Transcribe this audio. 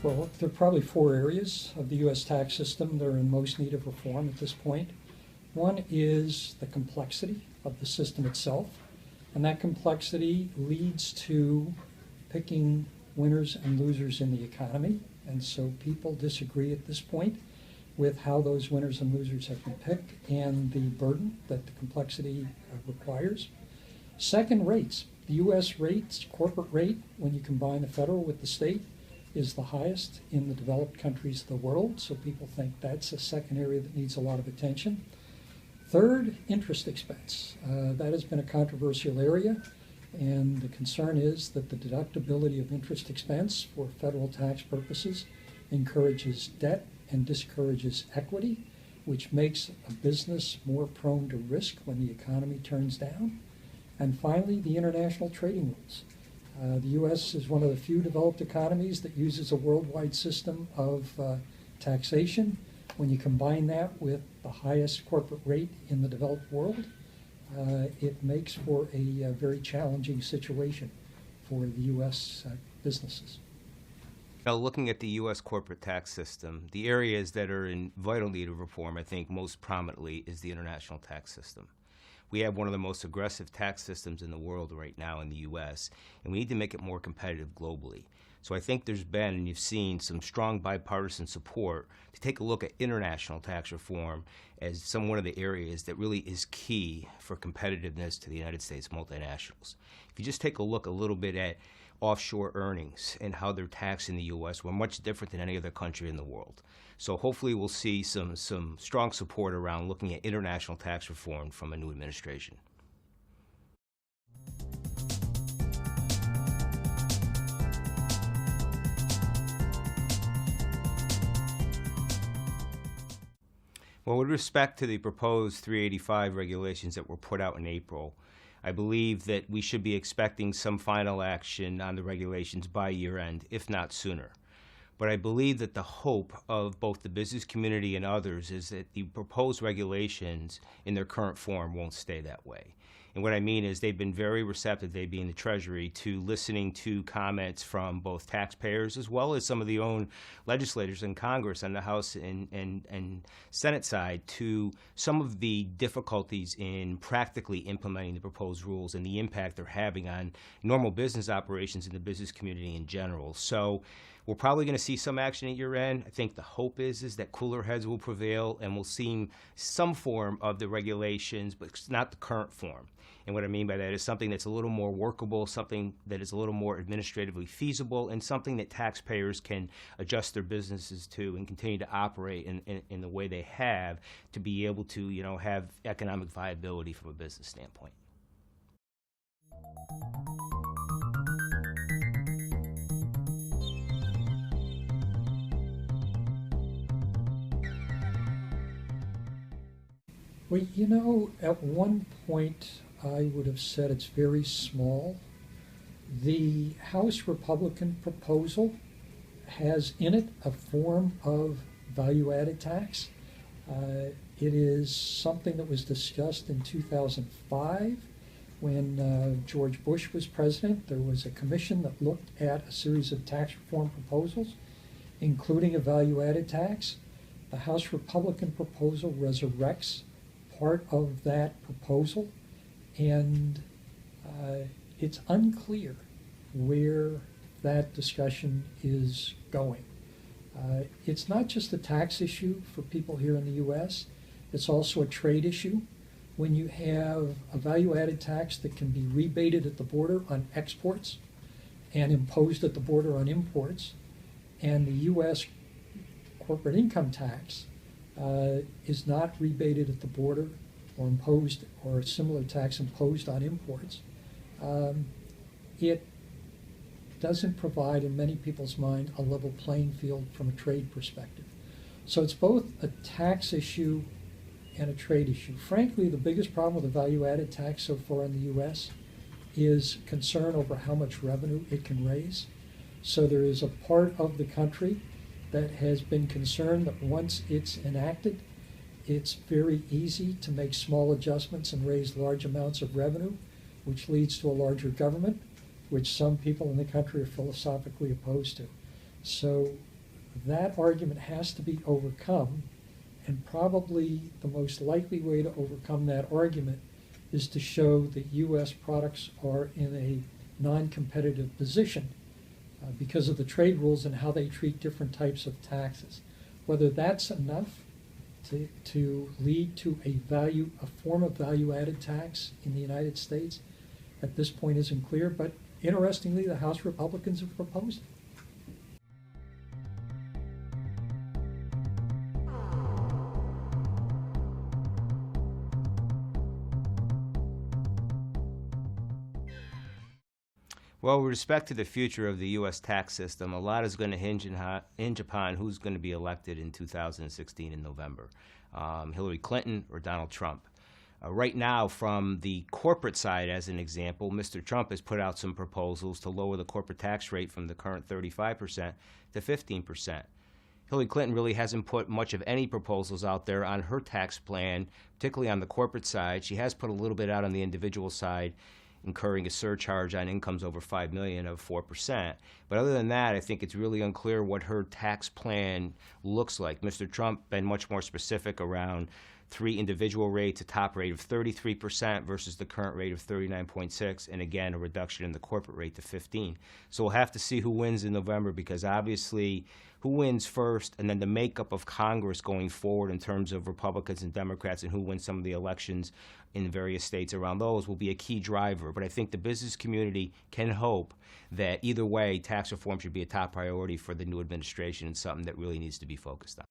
Well, there are probably four areas of the U.S. tax system that are in most need of reform at this point. One is the complexity of the system itself, and that complexity leads to picking winners and losers in the economy, and so people disagree at this point with how those winners and losers have been picked and the burden that the complexity requires. Second, rates. The U.S. rates, corporate rate, when you combine the federal with the state, is the highest in the developed countries of the world, so people think that's a second area that needs a lot of attention. Third, interest expense. That has been a controversial area, and the concern is that the deductibility of interest expense for federal tax purposes encourages debt and discourages equity, which makes a business more prone to risk when the economy turns down. And finally, the international trading rules. The U.S. is one of the few developed economies that uses a worldwide system of taxation. When you combine that with the highest corporate rate in the developed world, it makes for a very challenging situation for the U.S. Businesses. Now, looking at the U.S. corporate tax system, the areas that are in vital need of reform, I think most prominently, is the international tax system. We have one of the most aggressive tax systems in the world right now in the U.S., and we need to make it more competitive globally. So I think there's been, and you've seen, some strong bipartisan support to take a look at international tax reform as one of the areas that really is key for competitiveness to the United States multinationals. If you just take a look a little bit at offshore earnings and how they're taxed in the U.S., we're much different than any other country in the world. So hopefully we'll see some strong support around looking at international tax reform from a new administration. Well, with respect to the proposed 385 regulations that were put out in April, I believe that we should be expecting some final action on the regulations by year end, if not sooner. But I believe that the hope of both the business community and others is that the proposed regulations in their current form won't stay that way. And what I mean is they've been very receptive, they being the Treasury, to listening to comments from both taxpayers as well as some of the own legislators in Congress on the House and Senate side to some of the difficulties in practically implementing the proposed rules and the impact they're having on normal business operations in the business community in general. So we're probably going to see some action at year end. I think the hope is that cooler heads will prevail and we'll see some form of the regulations, but it's not the current form. And what I mean by that is something that's a little more workable, something that is a little more administratively feasible, and something that taxpayers can adjust their businesses to and continue to operate in the way they have to be able to, have economic viability from a business standpoint. Well, at one point I would have said it's very small. The House Republican proposal has in it a form of value-added tax. It is something that was discussed in 2005 when George Bush was president. There was a commission that looked at a series of tax reform proposals, including a value-added tax. The House Republican proposal resurrects part of that proposal, and it's unclear where that discussion is going. It's not just a tax issue for people here in the U.S., it's also a trade issue. When you have a value-added tax that can be rebated at the border on exports and imposed at the border on imports, and the U.S. corporate income tax is not rebated at the border or imposed, or a similar tax imposed on imports, it doesn't provide, in many people's mind, a level playing field from a trade perspective. So it's both a tax issue and a trade issue. Frankly, the biggest problem with the value-added tax so far in the U.S. is concern over how much revenue it can raise. So there is a part of the country that has been concerned that once it's enacted, it's very easy to make small adjustments and raise large amounts of revenue, which leads to a larger government, which some people in the country are philosophically opposed to. So that argument has to be overcome, and probably the most likely way to overcome that argument is to show that U.S. products are in a non-competitive position because of the trade rules and how they treat different types of taxes. Whether that's enough to lead to a form of value-added tax in the United States at this point isn't clear, but interestingly, the House Republicans have proposed it. Well, with respect to the future of the U.S. tax system, a lot is going to hinge upon who's going to be elected in 2016 in November, Hillary Clinton or Donald Trump. Right now, from the corporate side, as an example, Mr. Trump has put out some proposals to lower the corporate tax rate from the current 35% to 15%. Hillary Clinton really hasn't put much of any proposals out there on her tax plan, particularly on the corporate side. She has put a little bit out on the individual side, incurring a surcharge on incomes over $5 million of 4%. But other than that, I think it's really unclear what her tax plan looks like. Mr. Trump been much more specific around 3 individual rates, a top rate of 33% versus the current rate of 39.6%, and again, a reduction in the corporate rate to 15%. So we'll have to see who wins in November, because obviously who wins first, and then the makeup of Congress going forward in terms of Republicans and Democrats and who wins some of the elections in various states around those will be a key driver. But I think the business community can hope that either way, tax reform should be a top priority for the new administration and something that really needs to be focused on.